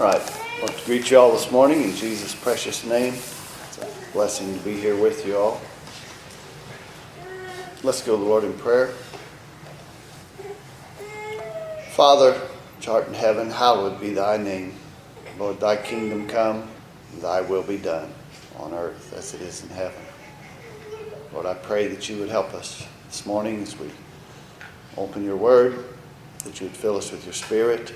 right. I want to greet you all this morning in Jesus' precious name. It's a blessing to be here with you all. Let's go to the Lord in prayer. Father, which art in heaven, hallowed be thy name. Lord, thy kingdom come, thy will be done on earth as it is in heaven. Lord, I pray that you would help us this morning as we open your word, that you would fill us with your spirit,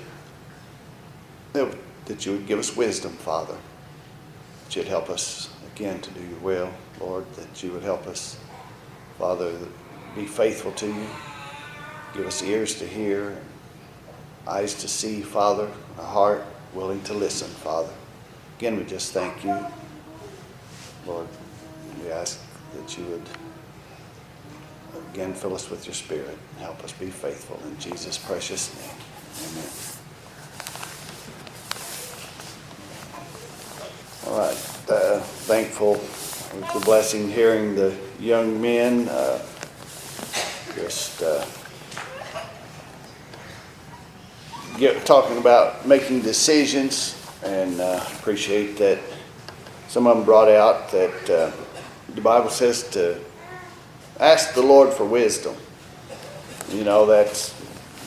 that you would give us wisdom, Father, that you'd help us again to do your will, Lord, that you would help us, Father, be faithful to you, give us ears to hear, eyes to see, Father, a heart willing to listen, Father. Again, we just thank you, Lord. We ask that you would again fill us with your spirit and help us be faithful in Jesus' precious name. Amen. All right. Thankful with the blessing hearing the young men talking about making decisions, and appreciate that some of them brought out that the Bible says to ask the Lord for wisdom. You know, that's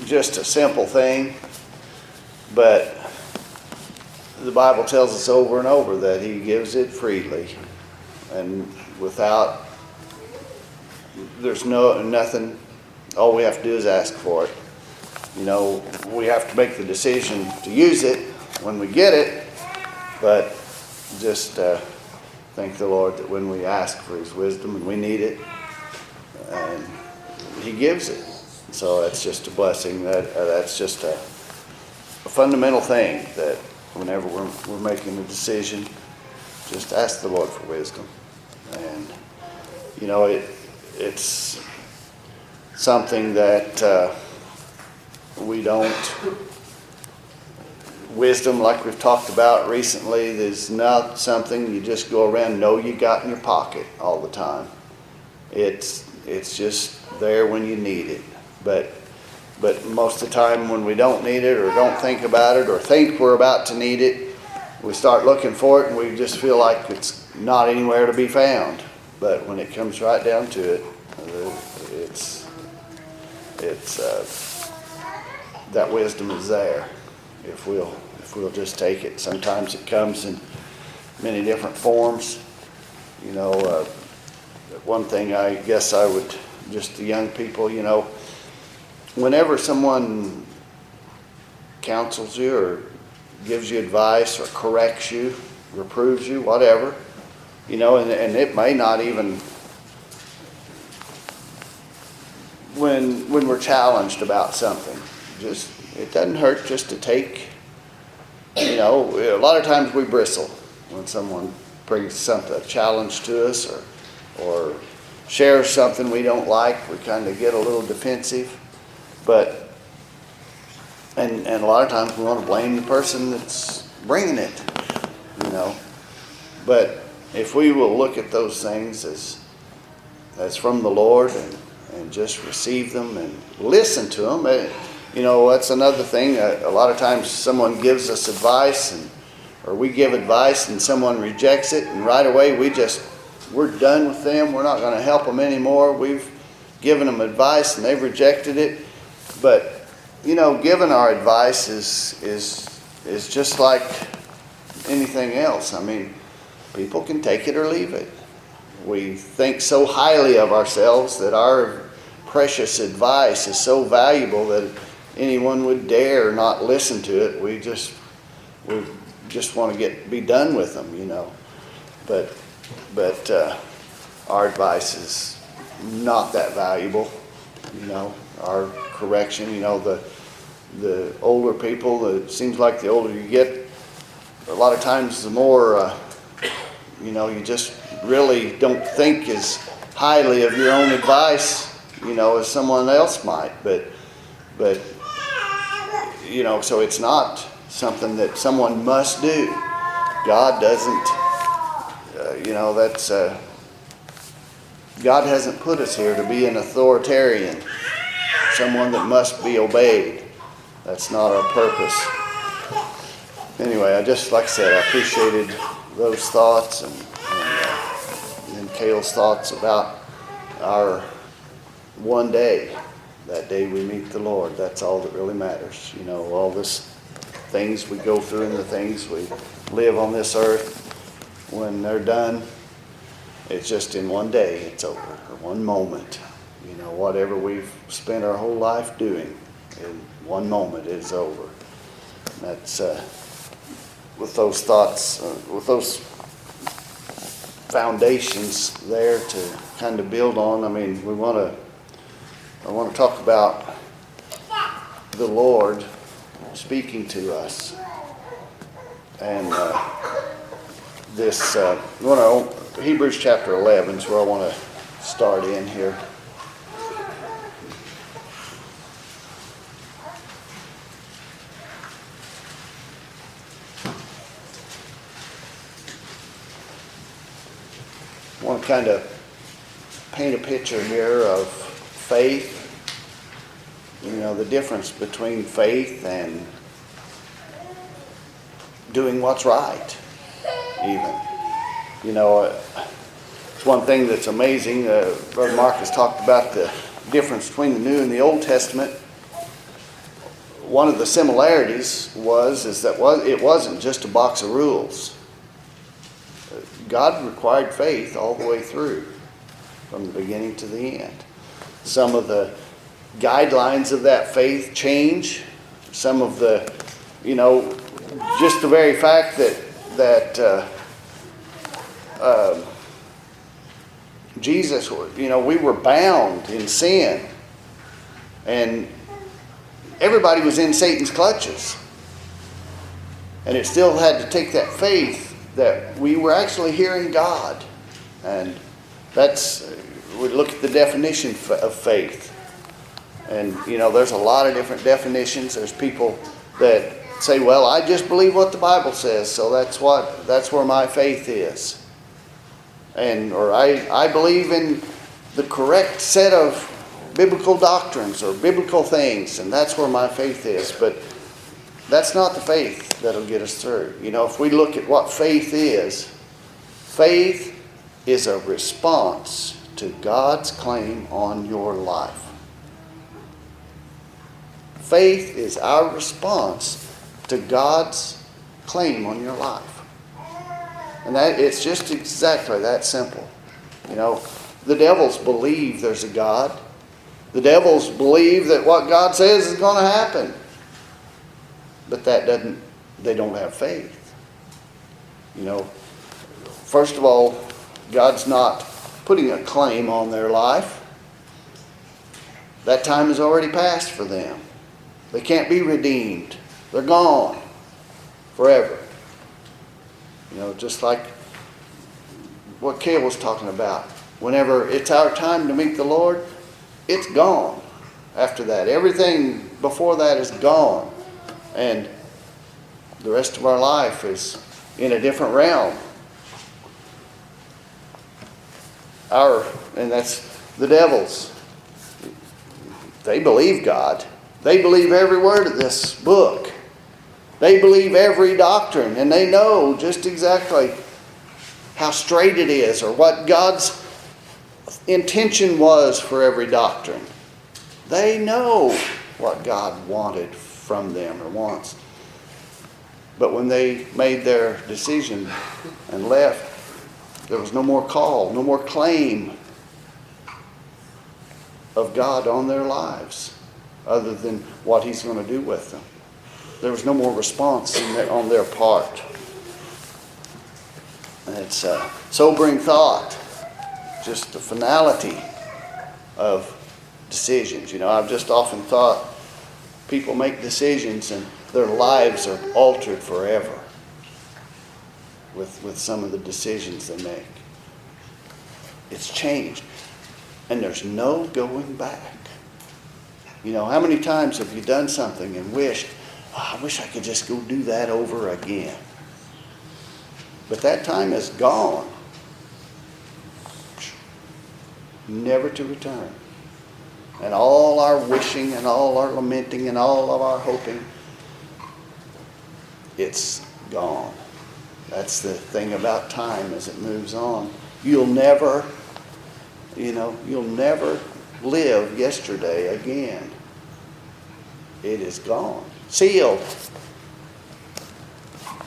just a simple thing, but the Bible tells us over and over that he gives it freely, and there's nothing, all we have to do is ask for it. You know, we have to make the decision to use it when we get it, but just thank the Lord that when we ask for his wisdom and we need it, and he gives it. So that's just a blessing. That's just a fundamental thing, that whenever we're making a decision, just ask the Lord for wisdom. And you know, it's something that we don't. Wisdom, like we've talked about recently, is not something you just go around and know you got in your pocket all the time. It's just there when you need it. But most of the time when we don't need it, or don't think about it, or think we're about to need it, we start looking for it and we just feel like it's not anywhere to be found. But when it comes right down to it, it's that wisdom is there if we'll just take it. Sometimes it comes in many different forms. You know, one thing I guess I would, just the young people, you know, whenever someone counsels you or gives you advice or corrects you, reproves you, whatever, you know, and it may not even, when we're challenged about something, just, it doesn't hurt just to take, you know, a lot of times we bristle when someone brings a challenge to us, or shares something we don't like. We kind of get a little defensive. But, and a lot of times we want to blame the person that's bringing it, you know. But if we will look at those things as from the Lord, and just receive them and listen to them, you know, that's another thing. A lot of times someone gives us advice, or we give advice and someone rejects it, and right away we're done with them. We're not going to help them anymore. We've given them advice and they've rejected it. But, you know, giving our advice is just like anything else. I mean, people can take it or leave it. We think so highly of ourselves that our precious advice is so valuable that anyone would dare not listen to it. We just want to be done with them, you know. But our advice is not that valuable, you know. Our correction, you know, the older people, it seems like the older you get, a lot of times the more, you know, you just really don't think as highly of your own advice, you know, as someone else might. But you know, so it's not something that someone must do. God doesn't, you know, that's, God hasn't put us here to be an authoritarian, someone that must be obeyed. That's not our purpose. anyway, like I said, I appreciated those thoughts and Cale's thoughts about our one day. That day we meet the Lord. That's all that really matters. You know, all this things we go through and the things we live on this earth, when they're done, it's just in one day it's over, or one moment. You know, whatever we've spent our whole life doing, in one moment it's over. That's with those thoughts, with those foundations there to kind of build on. I mean, I want to talk about the Lord speaking to us, and Hebrews chapter 11 is where I want to start in here. I want to kind of paint a picture here of faith. You know, the difference between faith and doing what's right, even. You know, it's one thing that's amazing. Brother Marcus talked about the difference between the New and the Old Testament. One of the similarities is that it wasn't just a box of rules. God required faith all the way through, from the beginning to the end. Some of the guidelines of that faith change. Some of the, you know, just the very fact that Jesus, you know, we were bound in sin, and everybody was in Satan's clutches, and it still had to take that faith that we were actually hearing God. And we look at the definition of faith. And, you know, there's a lot of different definitions. There's people that say, well, I just believe what the Bible says, so that's where my faith is. Or I believe in the correct set of biblical doctrines or biblical things, and that's where my faith is. But that's not the faith that'll get us through. You know, if we look at what faith is a response to God's claim on your life. Faith is our response to God's claim on your life. And it's just exactly that simple. You know, the devils believe there's a God. The devils believe that what God says is going to happen. But they don't have faith. You know, first of all, God's not putting a claim on their life. That time has already passed for them. They can't be redeemed. They're gone forever. You know, just like what Cale was talking about. Whenever it's our time to meet the Lord, it's gone. After that, everything before that is gone. And the rest of our life is in a different realm. And that's the devils. They believe God. They believe every word of this book. They believe every doctrine, and they know just exactly how straight it is or what God's intention was for every doctrine. They know what God wanted from them or wants. But when they made their decision and left, there was no more call, no more claim of God on their lives other than what He's going to do with them. There was no more response on their part. And it's a sobering thought, just the finality of decisions. You know, I've just often thought people make decisions and their lives are altered forever with some of the decisions they make. It's changed. And there's no going back. You know, how many times have you done something and wished, I wish I could just go do that over again. But that time is gone. Never to return. And all our wishing and all our lamenting and all of our hoping, it's gone. That's the thing about time as it moves on. You'll never live yesterday again. It is gone. Sealed.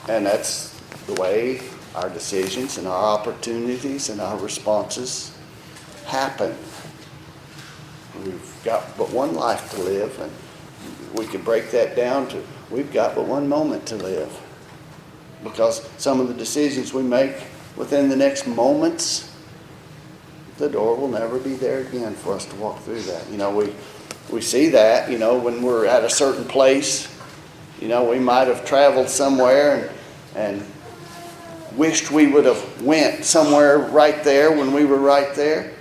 And that's the way our decisions and our opportunities and our responses happen. We've got but one life to live, and we could break that down to we've got but one moment to live. Because some of the decisions we make within the next moments, the door will never be there again for us to walk through that. We see that, when we're at a certain place. We might have traveled somewhere and wished we would have went somewhere right there when we were right there.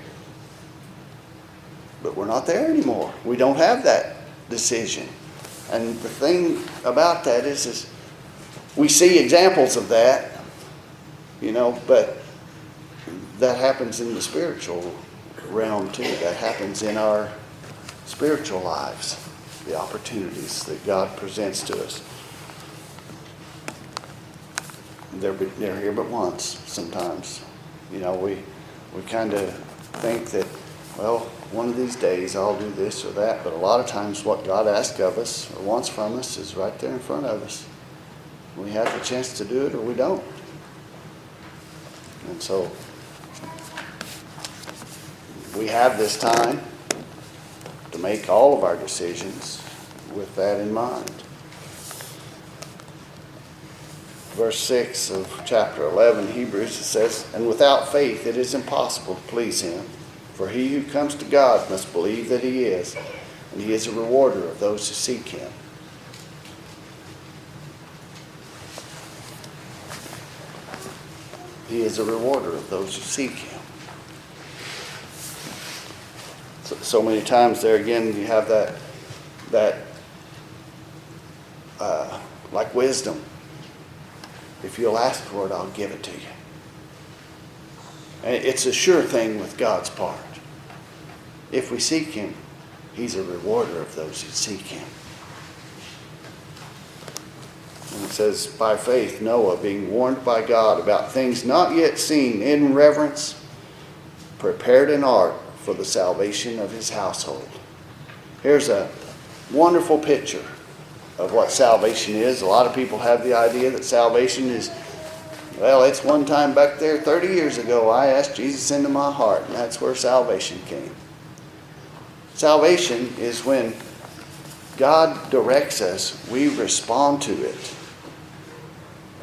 But we're not there anymore. We don't have that decision. And the thing about that is we see examples of that, but that happens in the spiritual realm too. That happens in our spiritual lives, the opportunities that God presents to us. They're here but once sometimes. We kind of think that, one of these days I'll do this or that, but a lot of times what God asks of us or wants from us is right there in front of us. We have the chance to do it or we don't. And so we have this time to make all of our decisions with that in mind. Verse 6 of chapter 11, Hebrews, it says, "And without faith it is impossible to please him. For he who comes to God must believe that he is, and he is a rewarder of those who seek him." He is a rewarder of those who seek him. So many times there again you have that like wisdom. If you'll ask for it, I'll give it to you. And it's a sure thing with God's part. If we seek him, he's a rewarder of those who seek him. And it says, by faith, Noah, being warned by God about things not yet seen, in reverence, prepared an ark for the salvation of his household. Here's a wonderful picture of what salvation is. A lot of people have the idea that salvation is, it's one time back there 30 years ago I asked Jesus into my heart, and that's where salvation came. Salvation is when God directs us, we respond to it.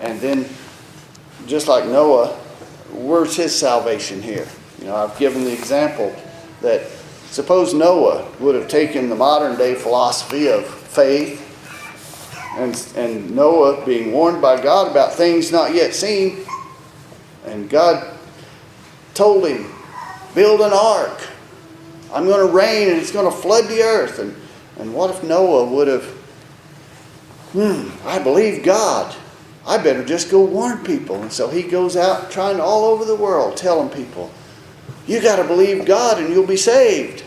And then, just like Noah, where's his salvation here? I've given the example that suppose Noah would have taken the modern day philosophy of faith, and Noah being warned by God about things not yet seen, and God told him, build an ark. I'm going to rain and it's going to flood the earth. And what if Noah would have, I believe God. I better just go warn people. And so he goes out trying all over the world telling people, you got to believe God and you'll be saved.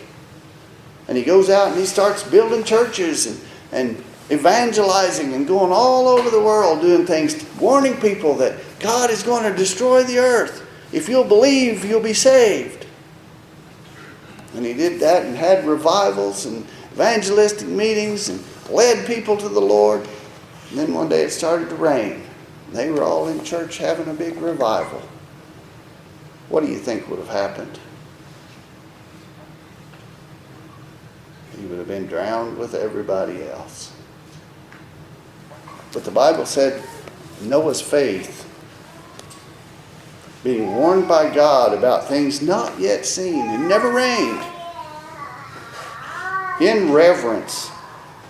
And he goes out and he starts building churches and evangelizing and going all over the world doing things, warning people that God is going to destroy the earth. If you'll believe, you'll be saved. And he did that and had revivals and evangelistic meetings and led people to the Lord. And then one day it started to rain. They were all in church having a big revival. What do you think would have happened? He would have been drowned with everybody else. But the Bible said Noah's faith, being warned by God about things not yet seen, it never rained, in reverence,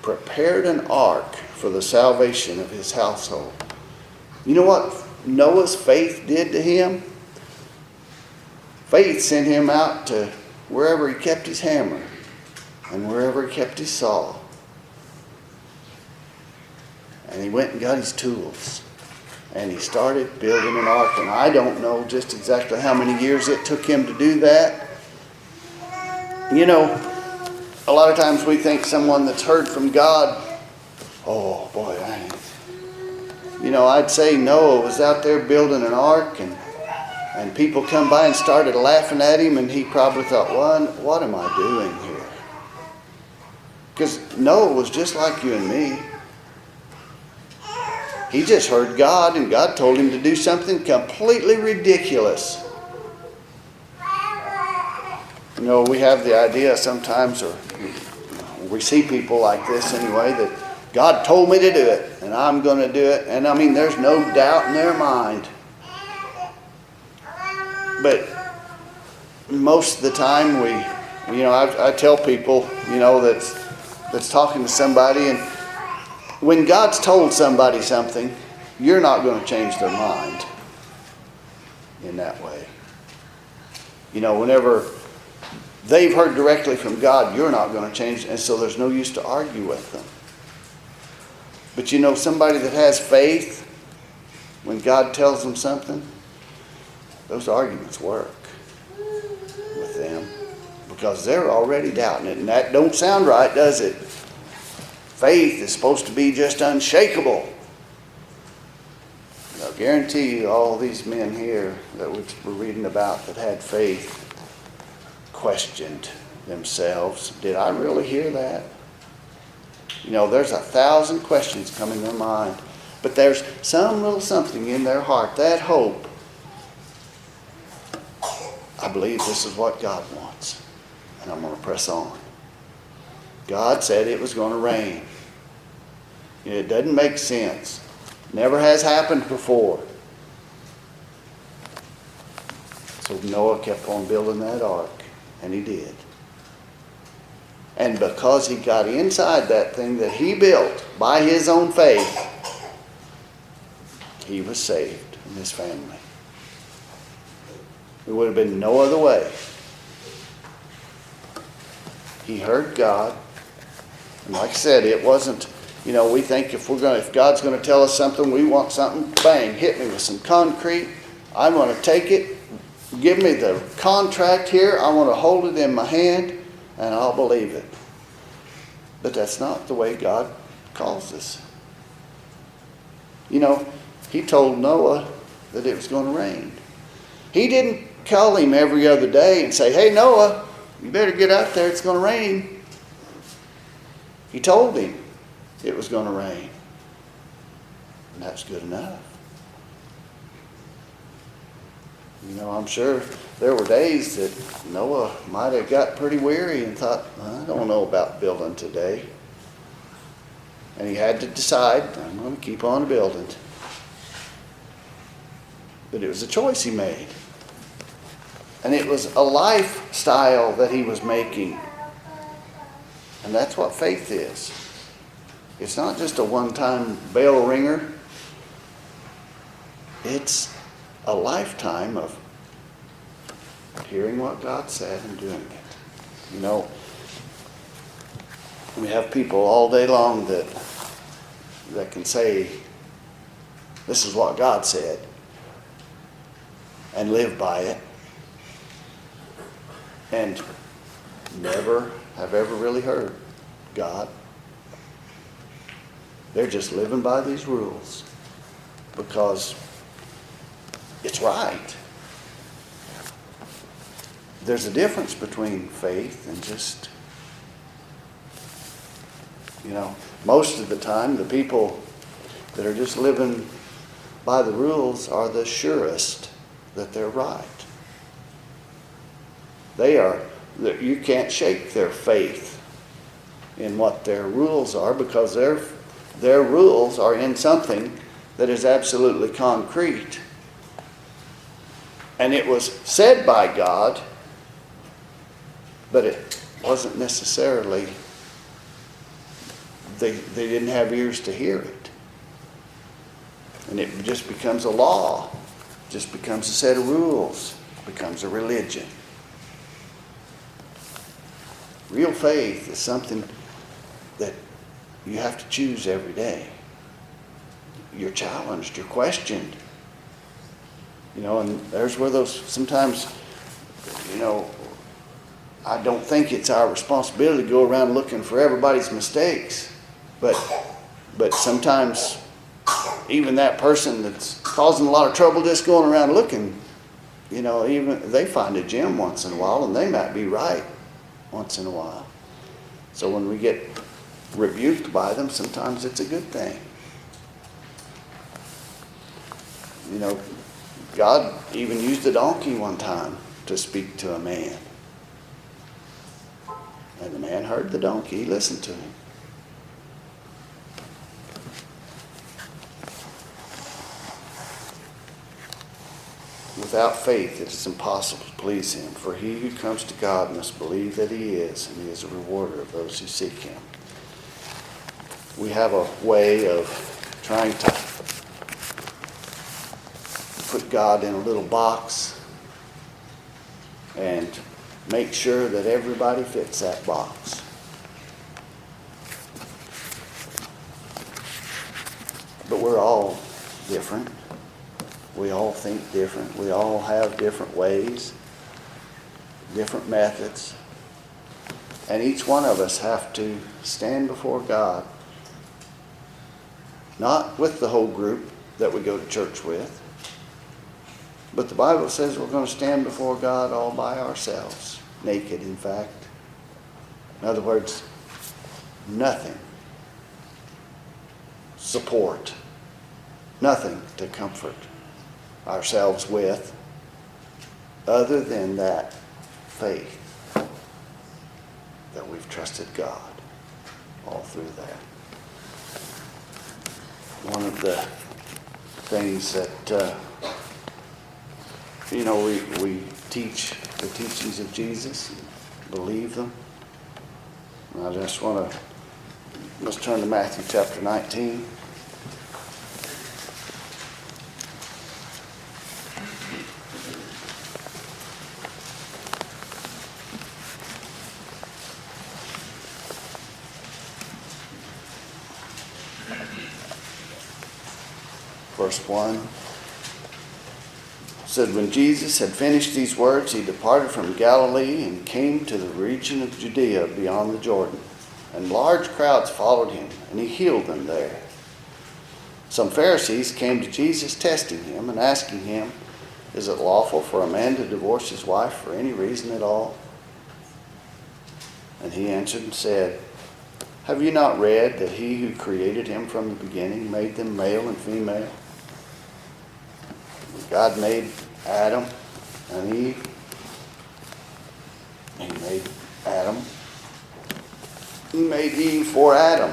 prepared an ark for the salvation of his household. You know what Noah's faith did to him? Faith sent him out to wherever he kept his hammer and wherever he kept his saw. And he went and got his tools. And he started building an ark. And I don't know just exactly how many years it took him to do that. A lot of times we think someone that's heard from God, oh boy, I'd say Noah was out there building an ark, and people come by and started laughing at him, and he probably thought, what am I doing here? Because Noah was just like you and me. He just heard God, and God told him to do something completely ridiculous. We have the idea sometimes, or we see people like this anyway, that God told me to do it, and I'm going to do it. And there's no doubt in their mind. But most of the time I tell people, that's talking to somebody, and when God's told somebody something, you're not going to change their mind in that way. Whenever they've heard directly from God, you're not going to change, and so there's no use to argue with them. But somebody that has faith, when God tells them something, those arguments work with them because they're already doubting it. And that don't sound right, does it? Faith is supposed to be just unshakable. I'll guarantee you all these men here that we're reading about that had faith questioned themselves. Did I really hear that? There's 1,000 questions come in their mind. But there's some little something in their heart, that hope. I believe this is what God wants. And I'm going to press on. God said it was going to rain. It doesn't make sense. Never has happened before. So Noah kept on building that ark. And he did. And because he got inside that thing that he built by his own faith, he was saved and his family. It would have been no other way. He heard God. And like I said, it wasn't, we think if God's going to tell us something, we want something, bang, hit me with some concrete. I'm going to take it. Give me the contract here. I want to hold it in my hand, and I'll believe it. But that's not the way God calls us. He told Noah that it was going to rain. He didn't call him every other day and say, hey, Noah, you better get out there. It's going to rain. He told him it was going to rain. And that's good enough. I'm sure there were days that Noah might have got pretty weary and thought, I don't know about building today. And he had to decide, I'm going to keep on building. But it was a choice he made. And it was a lifestyle that he was making. And that's what faith is. It's not just a one-time bell ringer. It's a lifetime of hearing what God said and doing it. We have people all day long that can say, this is what God said, and live by it, and never have ever really heard God. They're just living by these rules because it's right. There's a difference between faith and just, most of the time the people that are just living by the rules are the surest that they're right. You can't shake their faith in what their rules are because their rules are in something that is absolutely concrete. And it was said by God, but it wasn't necessarily, they didn't have ears to hear it. And it just becomes a law, just becomes a set of rules, becomes a religion. Real faith is something that you have to choose every day. You're challenged, you're questioned. And there's where those sometimes, I don't think it's our responsibility to go around looking for everybody's mistakes. But sometimes even that person that's causing a lot of trouble just going around looking, even they find a gem once in a while, and they might be right once in a while. So when we get rebuked by them, sometimes it's a good thing. God even used a donkey one time to speak to a man. And the man heard the donkey, he listened to him. Without faith, it is impossible to please him, for he who comes to God must believe that he is, and he is a rewarder of those who seek him. We have a way of trying to put God in a little box and make sure that everybody fits that box. But we're all different. We all think different. We all have different ways, different methods. And each one of us have to stand before God, not with the whole group that we go to church with, but the Bible says we're going to stand before God all by ourselves, naked in fact. In other words, nothing support, nothing to comfort ourselves with other than that faith that we've trusted God all through that. One of the things that we teach the teachings of Jesus, believe them. And I just want to, let's turn to Matthew chapter 19. Verse 1 said, when Jesus had finished these words, he departed from Galilee and came to the region of Judea beyond the Jordan. And large crowds followed him, and he healed them there. Some Pharisees came to Jesus, testing him and asking him, is it lawful for a man to divorce his wife for any reason at all? And he answered and said, have you not read that he who created him from the beginning made them male and female? God made Adam and Eve. He made Adam. He made Eve for Adam.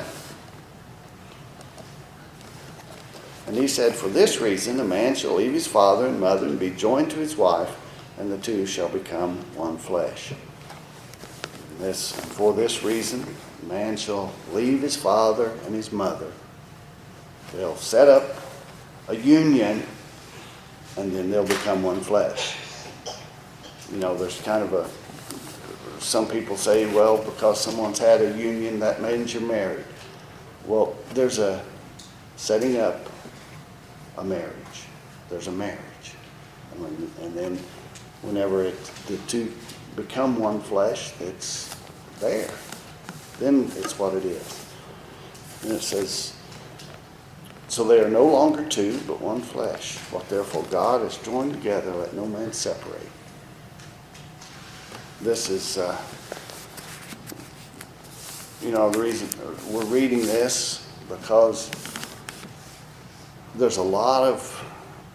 And he said, for this reason a man shall leave his father and mother and be joined to his wife, and the two shall become one flesh. For this reason a man shall leave his father and his mother. They'll set up a union, and then they'll become one flesh. There's kind of some people say, well, because someone's had a union, that means you're married. Well, there's a setting up a marriage. There's a marriage. And then whenever the two become one flesh, it's there. Then it's what it is. And it says, so they are no longer two, but one flesh. What therefore God has joined together, let no man separate. This is, the reason we're reading this, because there's a lot of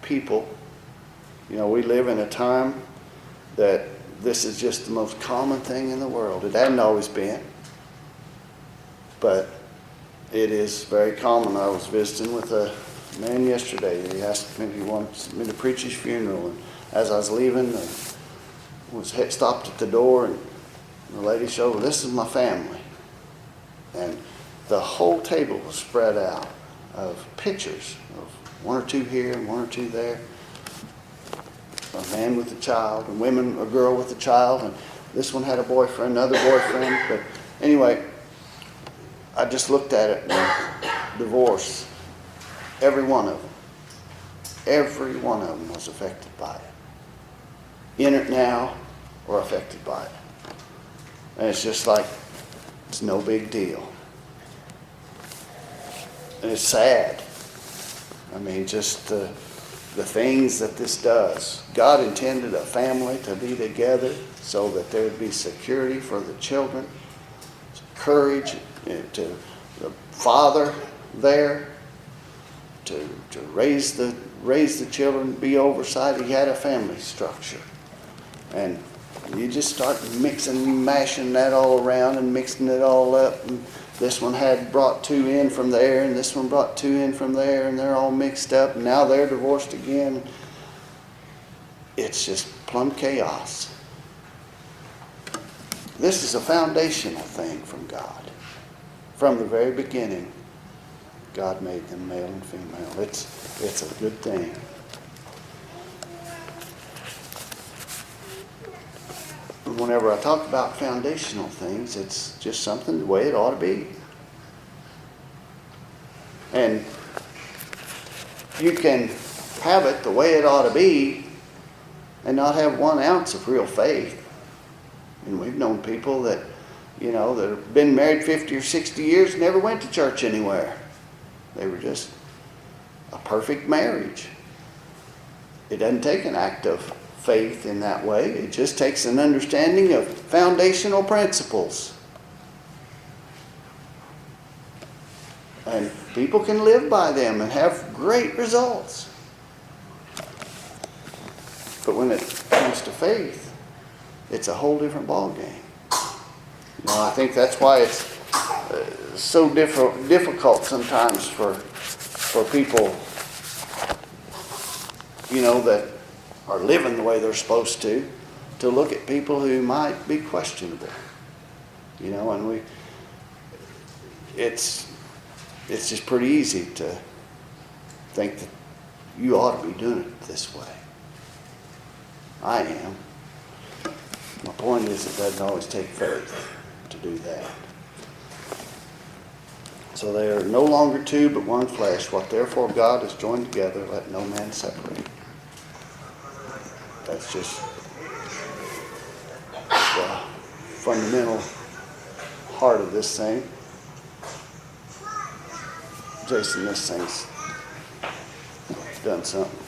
people, we live in a time that this is just the most common thing in the world. It hadn't always been, but it is very common. I was visiting with a man yesterday. He asked me if he wanted me to preach his funeral. And as I was leaving, I stopped at the door, and the lady showed, this is my family. And the whole table was spread out of pictures of one or two here and one or two there. A man with a child, and a girl with a child, and this one had a boyfriend, another boyfriend. But anyway, I just looked at it, and divorce, every one of them was affected by it. In it now or affected by it. And it's just like, it's no big deal. And it's sad. I mean, just the things that this does. God intended a family to be together so that there would be security for the children, courage to the father there to raise the children, be oversight. He had a family structure. And you just start mixing, mashing that all around and mixing it all up. And this one had brought two in from there, and this one brought two in from there, and they're all mixed up. And now they're divorced again. It's just plumb chaos. This is a foundational thing from God. From the very beginning, God made them male and female. It's a good thing. Whenever I talk about foundational things, it's just something the way it ought to be. And you can have it the way it ought to be and not have 1 ounce of real faith. And we've known people that, that have been married 50 or 60 years, never went to church anywhere. They were just a perfect marriage. It doesn't take an act of faith in that way. It just takes an understanding of foundational principles. And people can live by them and have great results. But when it comes to faith, it's a whole different ballgame. I think that's why it's so difficult sometimes for people, that are living the way they're supposed to look at people who might be questionable. And it's just pretty easy to think that you ought to be doing it this way. I am. My point is, it doesn't always take faith to do that. So they are no longer two, but one flesh. What therefore God has joined together, let no man separate. That's just the fundamental heart of this thing. Jason, this thing's done something.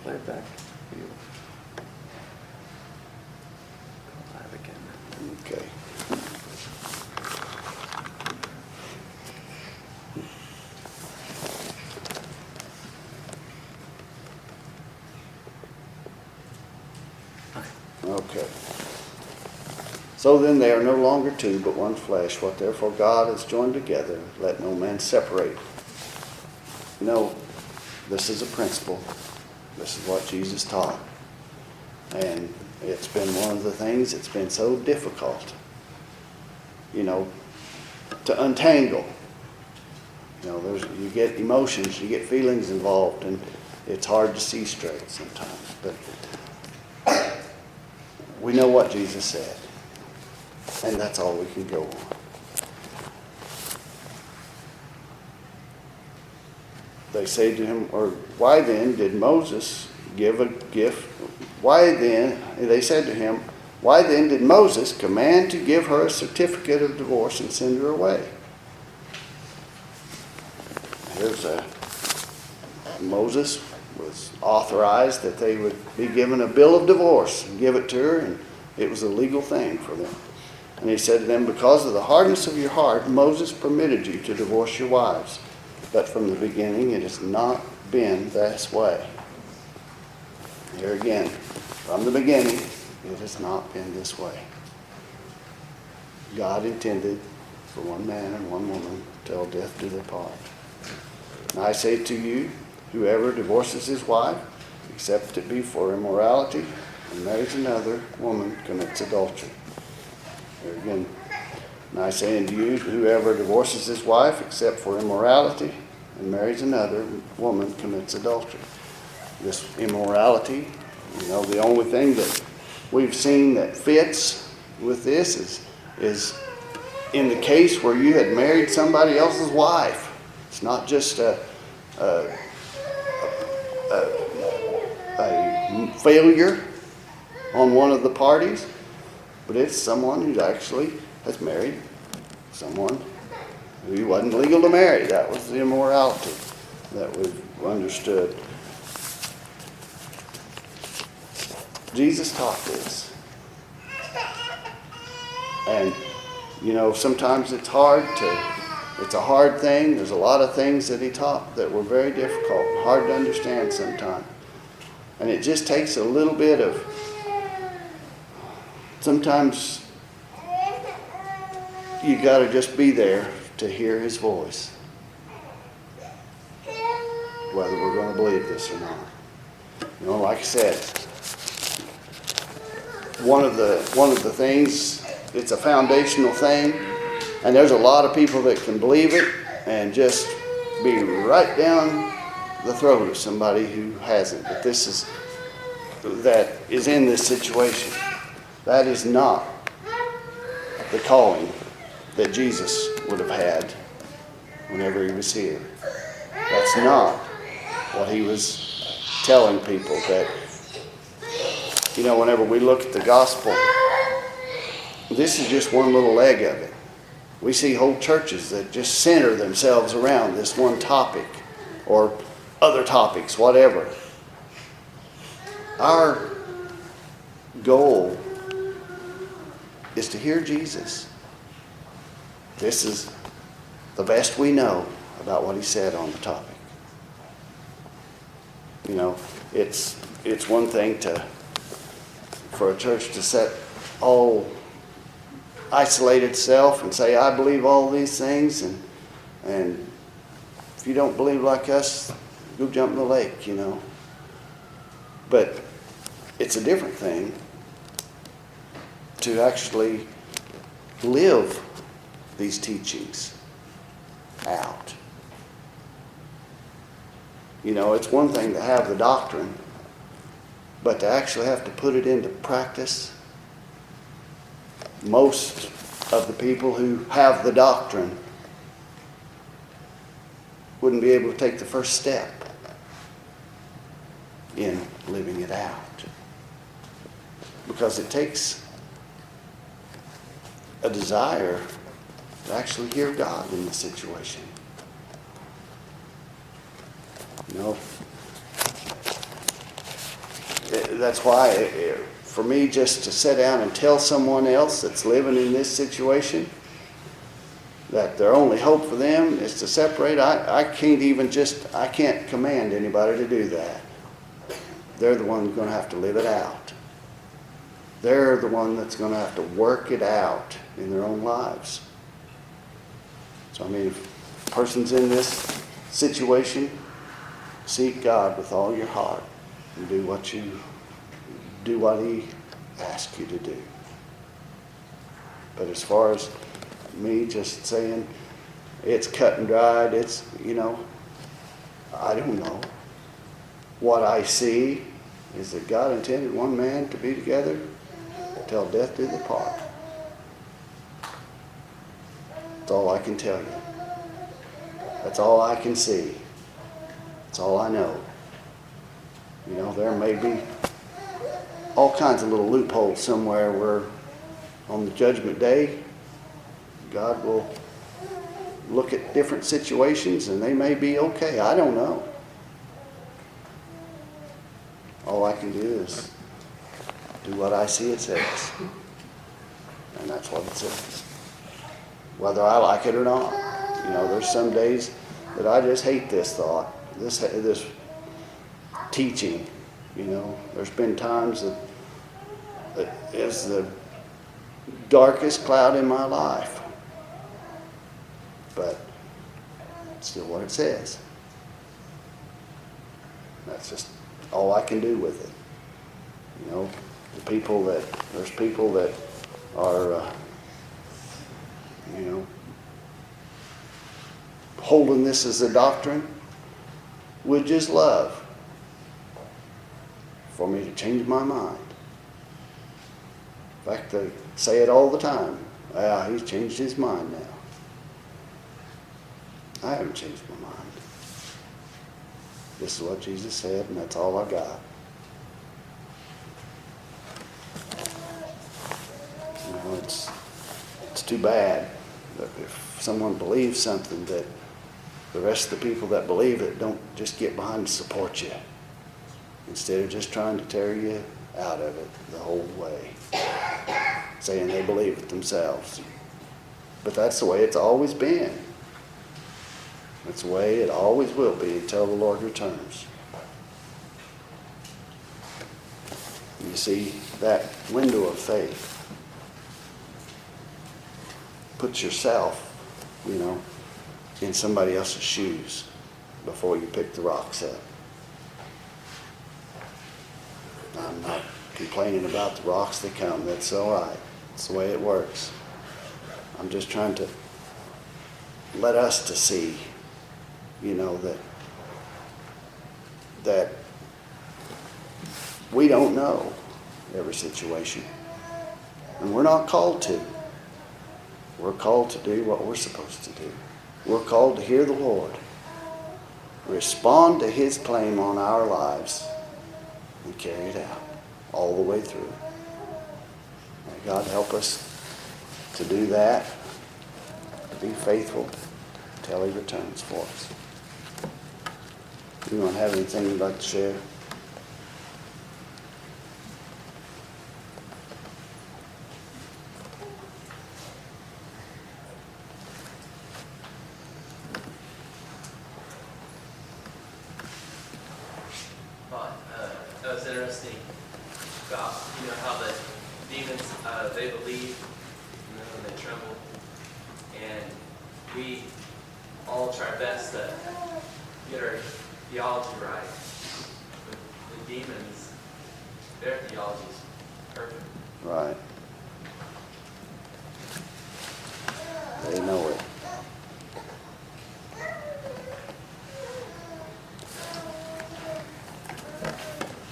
Play it back for you. Go live again. Okay. Okay. So then they are no longer two, but one flesh. What therefore God has joined together, let no man separate. This is a principle. This is what Jesus taught. And it's been one of the things that's been so difficult, to untangle. You get emotions, you get feelings involved, and it's hard to see straight sometimes. But we know what Jesus said, and that's all we can go on. They say to him, or why then did Moses give a gift? They said to him, why then did Moses command to give her a certificate of divorce and send her away? Moses was authorized that they would be given a bill of divorce and give it to her, and it was a legal thing for them. And he said to them, because of the hardness of your heart, Moses permitted you to divorce your wives. But from the beginning, it has not been this way. Here again, from the beginning, it has not been this way. God intended for one man and one woman till death do their part. And I say to you, whoever divorces his wife, except it be for immorality, and marries another woman, commits adultery. Here again, and I say unto you, whoever divorces his wife, except for immorality, and marries another woman, commits adultery. This immorality, the only thing that we've seen that fits with this is in the case where you had married somebody else's wife. It's not just a failure on one of the parties, but it's someone who actually has married someone who he wasn't legal to marry. That was the immorality that we've understood. Jesus taught this. And, sometimes it's a hard thing. There's a lot of things that he taught that were very difficult, hard to understand sometimes. And it just takes a little bit of, sometimes you got to just be there to hear his voice, whether we're going to believe this or not. Like I said, one of the things, it's a foundational thing, and there's a lot of people that can believe it and just be right down the throat of somebody who hasn't. But that is in this situation. That is not the calling that Jesus would have had whenever he was here. That's not what he was telling people. That, whenever we look at the gospel, this is just one little leg of it. We see whole churches that just center themselves around this one topic or other topics, whatever. Our goal is to hear Jesus. This is the best we know about what he said on the topic. It's one thing for a church to isolate itself and say, I believe all these things, and if you don't believe like us, go jump in the lake, But it's a different thing to actually live these teachings out. It's one thing to have the doctrine, but to actually have to put it into practice. Most of the people who have the doctrine wouldn't be able to take the first step in living it out. Because it takes a desire to actually hear God in the situation. That's why, for me, just to sit down and tell someone else that's living in this situation that their only hope for them is to separate, I can't command anybody to do that. They're the one going to have to live it out. They're the one that's going to have to work it out in their own lives. So, if a person's in this situation, seek God with all your heart and do what he asks you to do. But as far as me just saying it's cut and dried, I don't know. What I see is that God intended one man to be together till death do the part. That's all I can tell you. That's all I can see. That's all I know. There may be all kinds of little loopholes somewhere where on the judgment day, God will look at different situations and they may be okay. I don't know. All I can do is do what I see it says. And that's what it says. Whether I like it or not. There's some days that I just hate this thought, this teaching. There's been times that it is the darkest cloud in my life. But it's still what it says. That's just all I can do with it. There's people that are, holding this as a doctrine, would just love for me to change my mind fact, they say it all the time. Ah, he's changed his mind now. I haven't changed my mind. This is what Jesus said, and that's all I got. You know, it's too bad that if someone believes something, that the rest of the people that believe it don't just get behind and support you, instead of just trying to tear you out of it the whole way, saying they believe it themselves. But that's the way it's always been. That's the way it always will be until the Lord returns. You see, that window of faith puts yourself, in somebody else's shoes before you pick the rocks up. I'm not complaining about the rocks that come. That's all right. It's the way it works. I'm just trying to let us to see, that we don't know every situation. And we're not called to. We're called to do what we're supposed to do. We're called to hear the Lord, respond to His claim on our lives, and carry it out all the way through. May God help us to do that, to be faithful until He returns for us. You don't have anything you'd like to share? That was interesting about, how the demons, they believe, and they tremble. And we all try our best to get our theology right. But the demons, their theology is perfect. Right. They know it.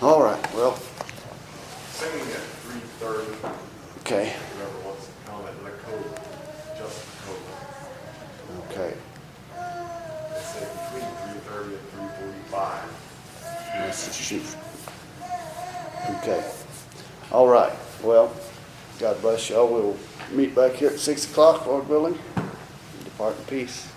All right, well, Singing at 3:30. okay, Whoever wants to comment, let code, Justin Code. okay. They say between 3:30 and 3:45. Let's just shoot. Okay. All right, well, God bless y'all. We'll meet back here at 6 o'clock, Lord willing. Depart in peace.